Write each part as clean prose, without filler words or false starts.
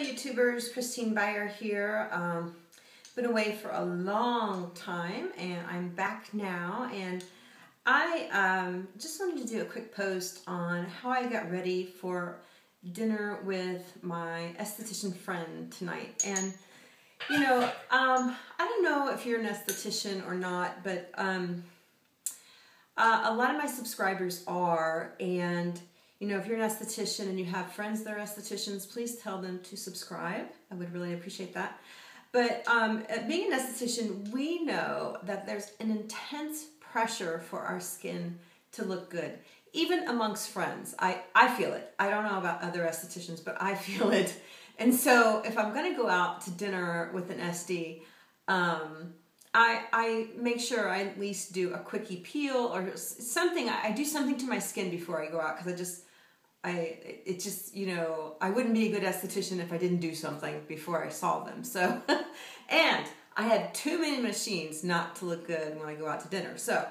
YouTubers, Christine Byer here. Been away for a long time and I'm back now, and I just wanted to do a quick post on how I got ready for dinner with my esthetician friend tonight. And you know, I don't know if you're an esthetician or not, but a lot of my subscribers are, and you know, if you're an esthetician and you have friends that are estheticians, please tell them to subscribe. I would really appreciate that. But being an esthetician, we know that there's an intense pressure for our skin to look good, even amongst friends. I feel it. I don't know about other estheticians, but I feel it. And so if I'm going to go out to dinner with an SD, I make sure I at least do a quickie peel or something. I do something to my skin before I go out, because you know, I wouldn't be a good esthetician if I didn't do something before I saw them. So, and I have too many machines not to look good when I go out to dinner. So,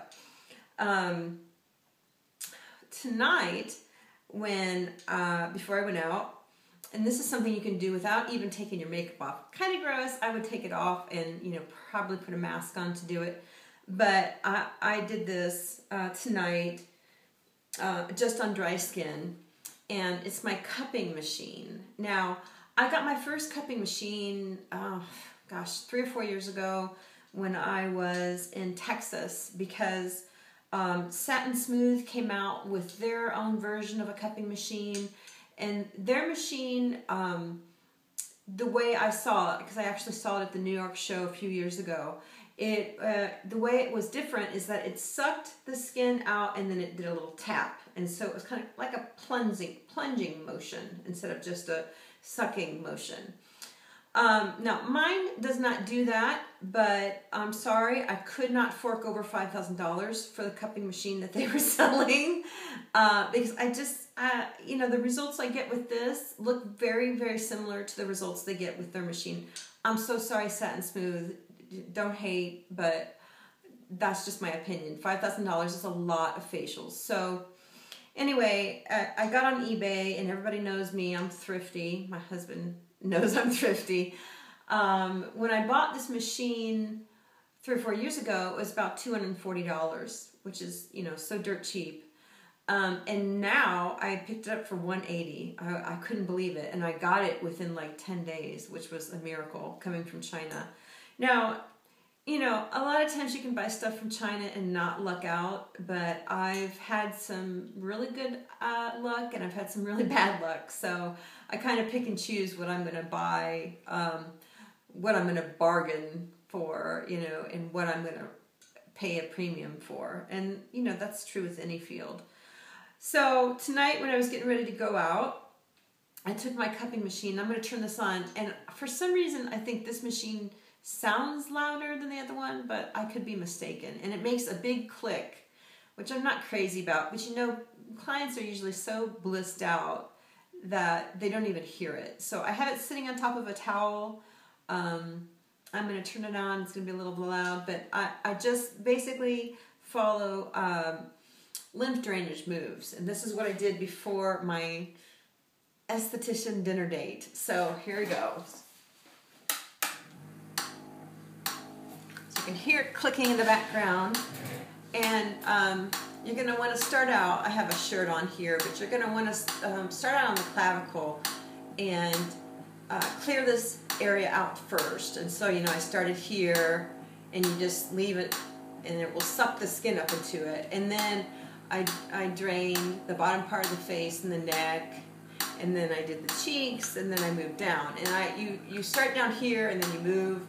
tonight, before I went out, and this is something you can do without even taking your makeup off. Kind of gross. I would take it off and, you know, probably put a mask on to do it. But I did this tonight just on dry skin, and it's my cupping machine. Now, I got my first cupping machine, gosh, 3 or 4 years ago when I was in Texas, because Satin Smooth came out with their own version of a cupping machine. And their machine, the way I saw it, because I actually saw it at the New York show a few years ago, the way it was different is that it sucked the skin out and then it did a little tap. And so it was kind of like a plunging motion instead of just a sucking motion. Now, mine does not do that, but I'm sorry, I could not fork over $5,000 for the cupping machine that they were selling, because I just, you know, the results I get with this look very, very similar to the results they get with their machine. I'm so sorry, Satin Smooth, don't hate, but that's just my opinion. $5,000 is a lot of facials. So anyway, I got on eBay, and everybody knows me, I'm thrifty. My husband knows I'm thrifty. When I bought this machine 3 or 4 years ago, it was about $240, which is, you know, so dirt cheap. And now I picked it up for $180. I couldn't believe it, and I got it within like 10 days, which was a miracle coming from China. Now, you know, a lot of times you can buy stuff from China and not luck out, but I've had some really good luck, and I've had some really bad luck. So I kind of pick and choose what I'm going to buy, what I'm going to bargain for, you know, and what I'm going to pay a premium for. And, you know, that's true with any field. So tonight when I was getting ready to go out, I took my cupping machine. I'm going to turn this on, and for some reason I think this machine sounds louder than the other one, but I could be mistaken. And it makes a big click, which I'm not crazy about, but you know, clients are usually so blissed out that they don't even hear it. So I have it sitting on top of a towel. I'm going to turn it on. It's going to be a little loud, but I just basically follow lymph drainage moves. And this is what I did before my esthetician dinner date. So here it goes. You can hear it clicking in the background, and you're going to want to start out, I have a shirt on here, but you're going to want to start out on the clavicle and clear this area out first. And so, you know, I started here, and you just leave it, and it will suck the skin up into it. And then I drain the bottom part of the face and the neck, and then I did the cheeks, and then I moved down. And you start down here, and then you move,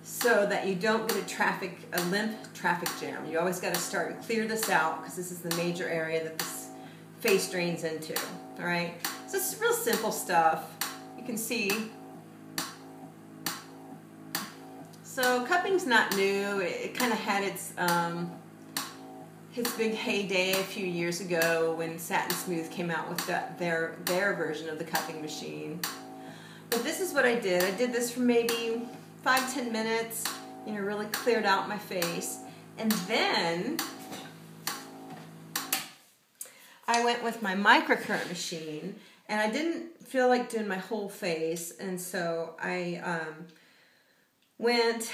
so that you don't get a lymph traffic jam. You always got to start, clear this out, because this is the major area that this face drains into. All right, so it's real simple stuff. You can see. So cupping's not new. It kind of had its big heyday a few years ago when Satin Smooth came out with their version of the cupping machine. But this is what I did. I did this for maybe 5-10 minutes, you know, really cleared out my face. And then I went with my microcurrent machine, And I didn't feel like doing my whole face, and so I went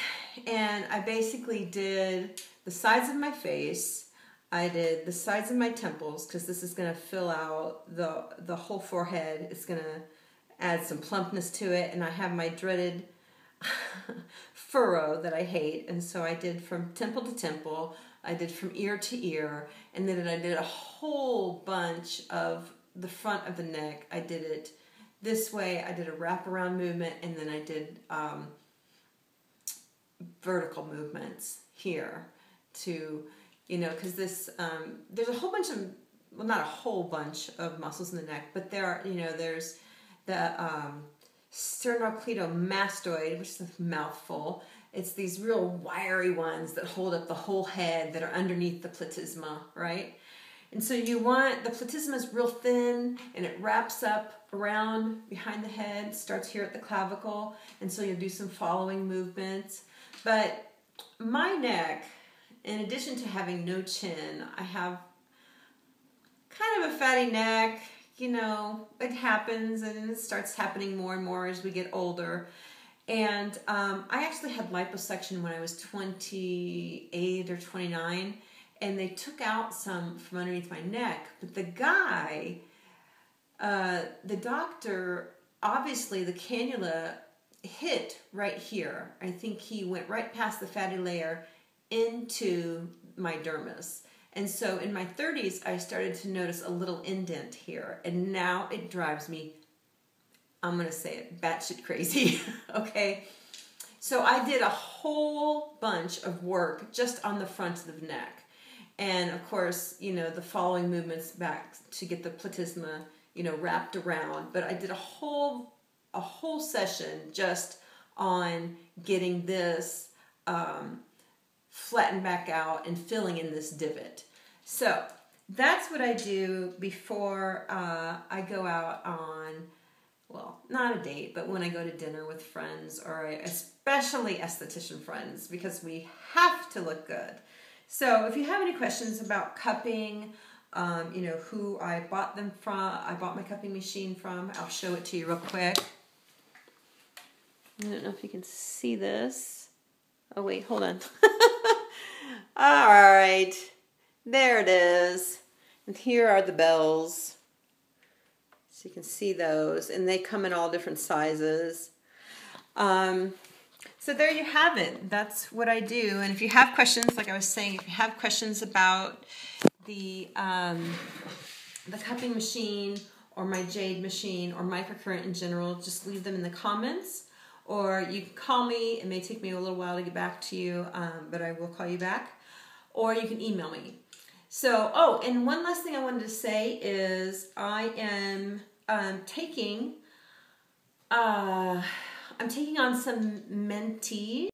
and I basically did the sides of my face. I did the sides of my temples because this is going to fill out the whole forehead. It's going to add some plumpness to it, and I have my dreaded furrow that I hate, and so I did from temple to temple. I did from ear to ear, and then I did a whole bunch of the front of the neck. I did it this way. I did a wraparound movement, and then I did vertical movements here to, you know, because this, there's a whole bunch of, well, not a whole bunch of muscles in the neck, but there are, you know, there's the sternocleidomastoid, which is a mouthful. It's these real wiry ones that hold up the whole head that are underneath the platysma, right? And so you want, the platysma is real thin and it wraps up around behind the head, starts here at the clavicle, and so you'll do some following movements. But my neck, in addition to having no chin, I have kind of a fatty neck. You know, it happens, and it starts happening more and more as we get older. And I actually had liposuction when I was 28 or 29, and they took out some from underneath my neck. But the guy, the doctor, obviously the cannula hit right here. I think he went right past the fatty layer into my dermis. And so in my 30s, I started to notice a little indent here. And now it drives me, I'm going to say it, batshit crazy. Okay? So I did a whole bunch of work just on the front of the neck. And of course, you know, the following movements back to get the platysma, you know, wrapped around. But I did a whole session just on getting this flattened back out and filling in this divot. So that's what I do before I go out on, well, not a date, but when I go to dinner with friends, or especially esthetician friends, because we have to look good. So if you have any questions about cupping, you know, who I bought them from, I bought my cupping machine from, I'll show it to you real quick. I don't know if you can see this. Oh wait, hold on. All right, there it is. And here are the bells. So you can see those, and they come in all different sizes. So there you have it. That's what I do. And if you have questions, like I was saying, if you have questions about the cupping machine or my jade machine or microcurrent in general, just leave them in the comments. Or you can call me. It may take me a little while to get back to you, but I will call you back. Or you can email me. So, oh, and one last thing I wanted to say is I am taking on some mentees.